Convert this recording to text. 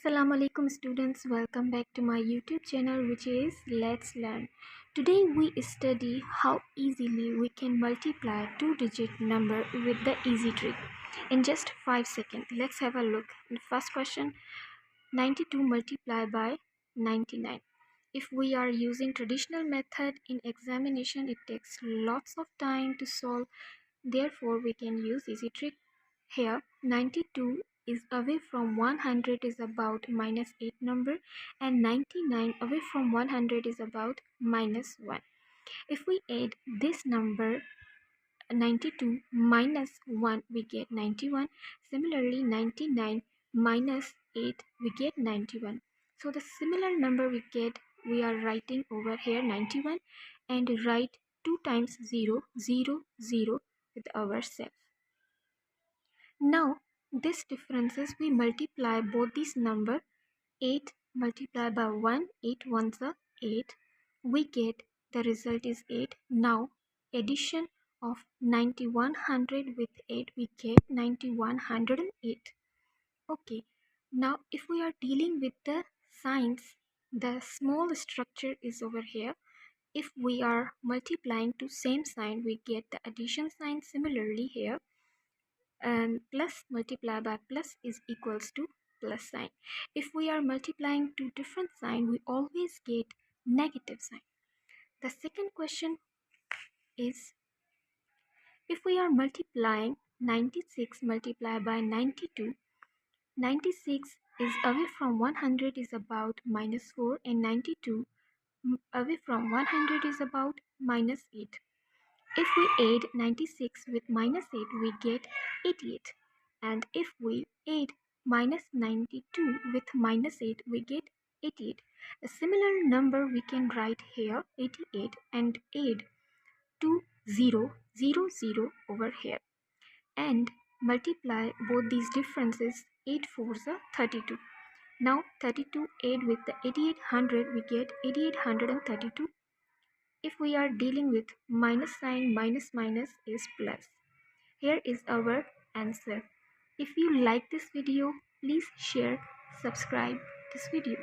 Assalamu alaikum students, welcome back to my YouTube channel which is Let's Learn. Today we study how easily we can multiply two-digit number with the easy trick in just 5 seconds. Let's have a look. In the first question, 92 multiplied by 99. If we are using traditional method in examination, it takes lots of time to solve. Therefore, we can use easy trick. Here 92 is away from 100 is about minus 8 number, and 99 away from 100 is about minus 1. If we add this number 92 minus 1, we get 91. Similarly, 99 minus 8, we get 91. So the similar number we are writing over here 91, and write 2 times 0, 0, 0 with ourselves. Now this differences, we multiply both these number. 8 multiplied by 1, 8 ones are 8. We get the result is 8. Now addition of 9100 with 8, we get 9108. Okay, now if we are dealing with the signs, the small structure is over here. If we are multiplying to same sign, we get the addition sign. Similarly here, and plus multiplied by plus is equals to plus sign. If we are multiplying two different sign, we always get negative sign. The second question is, if we are multiplying 96 multiplied by 92, 96 is away from 100 is about minus 4, and 92 away from 100 is about minus 8. If we add 96 with minus 8, we get 88. And if we add minus 92 with minus 8, we get 88. A similar number we can write here 88 and add 2 0 0 0 over here, and multiply both these differences. 8 4s are 32. Now 32 add with the 8800, we get 8832. If we are dealing with minus sign, minus minus is plus. Here is our answer. If you like this video, please share, subscribe this video.